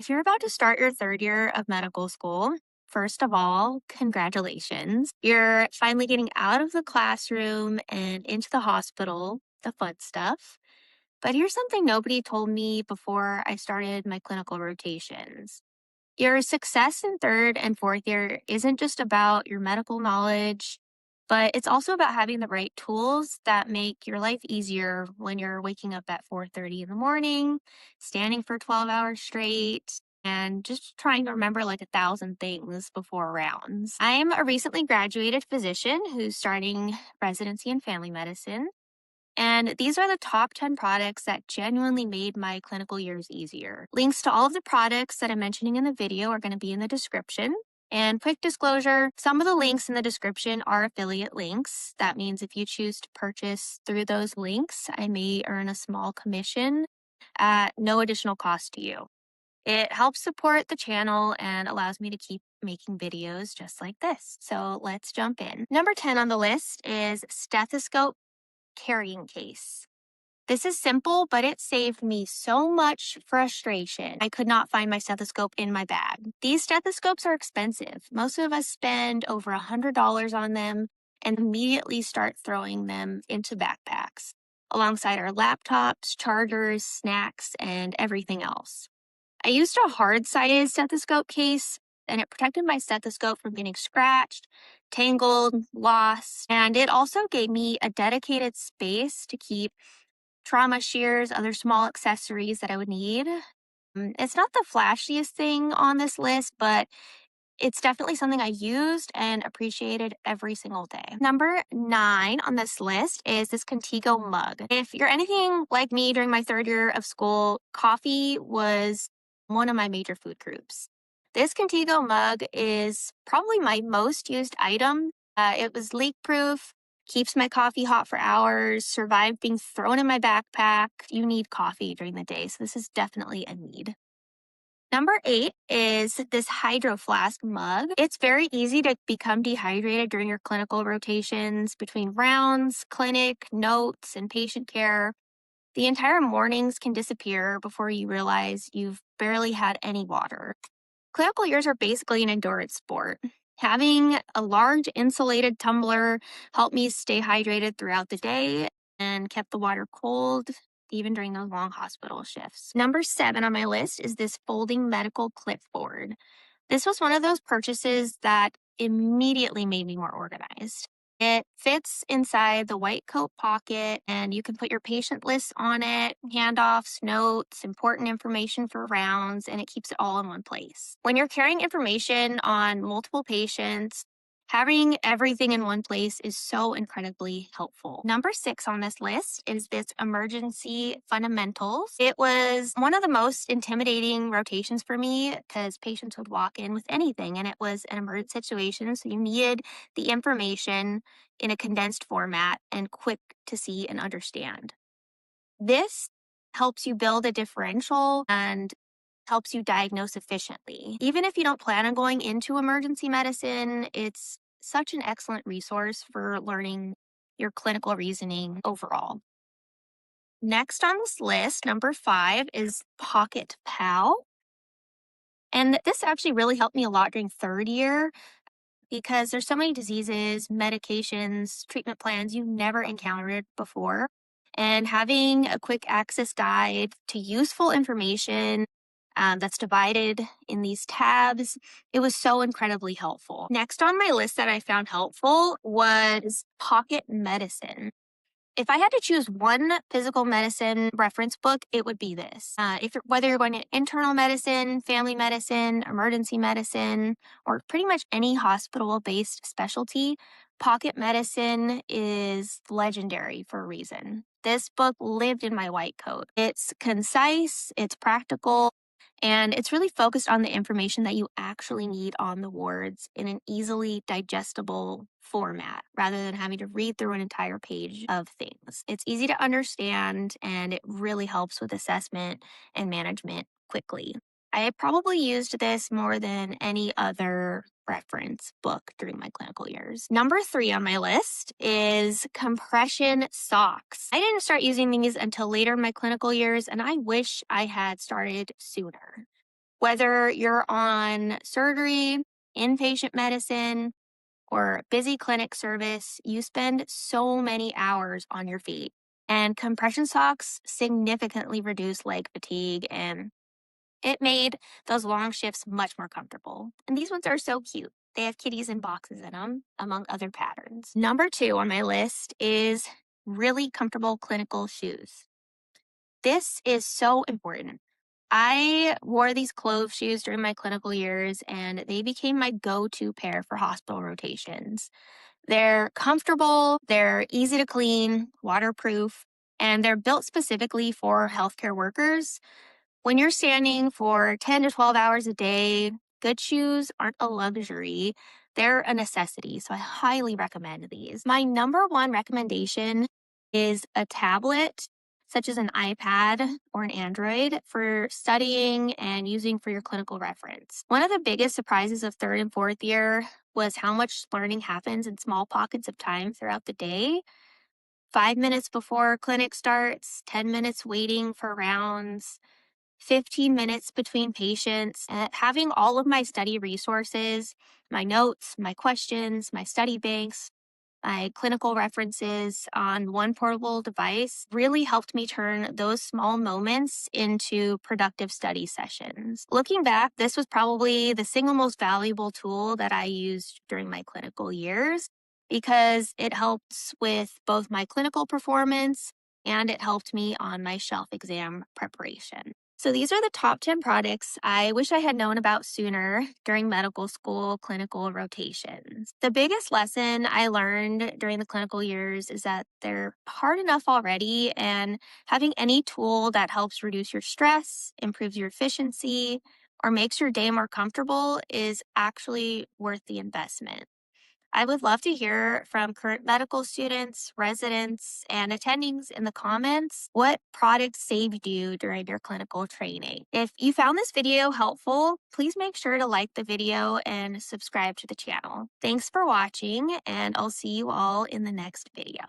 If you're about to start your third year of medical school, first of all, congratulations. You're finally getting out of the classroom and into the hospital, the fun stuff. But here's something nobody told me before I started my clinical rotations. Your success in third and fourth year isn't just about your medical knowledge, but it's also about having the right tools that make your life easier when you're waking up at 4:30 in the morning, standing for 12 hours straight, and just trying to remember like 1,000 things before rounds. I'm a recently graduated physician who's starting residency in family medicine. And these are the top 10 products that genuinely made my clinical years easier. Links to all of the products that I'm mentioning in the video are going to be in the description. And quick disclosure, some of the links in the description are affiliate links. That means if you choose to purchase through those links, I may earn a small commission at no additional cost to you. It helps support the channel and allows me to keep making videos just like this. So let's jump in. Number 10 on the list is stethoscope carrying case. This is simple, but it saved me so much frustration. I could not find my stethoscope in my bag. These stethoscopes are expensive. Most of us spend over $100 on them and immediately start throwing them into backpacks alongside our laptops, chargers, snacks, and everything else. I used a hard-sided stethoscope case, and it protected my stethoscope from getting scratched, tangled, lost, and it also gave me a dedicated space to keep trauma shears, other small accessories that I would need. It's not the flashiest thing on this list, but it's definitely something I used and appreciated every single day. Number 9 on this list is this Contigo mug. If you're anything like me during my third year of school, coffee was one of my major food groups. This Contigo mug is probably my most used item. It was leak proof, keeps my coffee hot for hours, survived being thrown in my backpack. You need coffee during the day, so this is definitely a need. Number 8 is this Hydro Flask mug. It's very easy to become dehydrated during your clinical rotations between rounds, clinic, notes, and patient care. The entire mornings can disappear before you realize you've barely had any water. Clinical years are basically an endurance sport. Having a large insulated tumbler helped me stay hydrated throughout the day and kept the water cold even during those long hospital shifts. Number 7 on my list is this folding medical clipboard. This was one of those purchases that immediately made me more organized. It fits inside the white coat pocket, and you can put your patient lists on it, handoffs, notes, important information for rounds, and it keeps it all in one place. When you're carrying information on multiple patients, having everything in one place is so incredibly helpful. Number 6 on this list is this emergency fundamentals. It was one of the most intimidating rotations for me because patients would walk in with anything and it was an emergent situation. So you needed the information in a condensed format and quick to see and understand. This helps you build a differential and helps you diagnose efficiently. Even if you don't plan on going into emergency medicine, it's such an excellent resource for learning your clinical reasoning overall. Next on this list, number 5 is Pocket Pal. And this actually really helped me a lot during third year because there's so many diseases, medications, treatment plans you never encountered before. And having a quick access guide to useful information that's divided in these tabs, it was so incredibly helpful. Next on my list that I found helpful was Pocket Medicine. If I had to choose one physical medicine reference book, it would be this. Whether you're going to internal medicine, family medicine, emergency medicine, or pretty much any hospital-based specialty, pocket medicine is legendary for a reason. This book lived in my white coat. It's concise, it's practical, and it's really focused on the information that you actually need on the wards in an easily digestible format rather than having to read through an entire page of things. It's easy to understand and it really helps with assessment and management quickly. I probably used this more than any other reference book during my clinical years. Number 3 on my list is compression socks. I didn't start using these until later in my clinical years, and I wish I had started sooner. Whether you're on surgery, inpatient medicine, or busy clinic service, you spend so many hours on your feet. And compression socks significantly reduce leg fatigue, and it made those long shifts much more comfortable. And these ones are so cute. They have kitties and boxes in them, among other patterns. Number two on my list is really comfortable clinical shoes. This is so important. I wore these Clove shoes during my clinical years, and they became my go to pair for hospital rotations. They're comfortable, they're easy to clean, waterproof, and they're built specifically for healthcare workers. When you're standing for 10 to 12 hours a day, good shoes aren't a luxury, they're a necessity. So I highly recommend these. My number one recommendation is a tablet, such as an iPad or an Android, for studying and using for your clinical reference. One of the biggest surprises of third and fourth year was how much learning happens in small pockets of time throughout the day. 5 minutes before clinic starts, 10 minutes waiting for rounds, 15 minutes between patients, having all of my study resources, my notes, my questions, my study banks, my clinical references on one portable device really helped me turn those small moments into productive study sessions. Looking back, this was probably the single most valuable tool that I used during my clinical years because it helps with both my clinical performance and it helped me on my shelf exam preparation. So these are the top 10 products I wish I had known about sooner during medical school clinical rotations. The biggest lesson I learned during the clinical years is that they're hard enough already, and having any tool that helps reduce your stress, improves your efficiency, or makes your day more comfortable is actually worth the investment. I would love to hear from current medical students, residents, and attendings in the comments what products saved you during your clinical training. If you found this video helpful, please make sure to like the video and subscribe to the channel. Thanks for watching, and I'll see you all in the next video.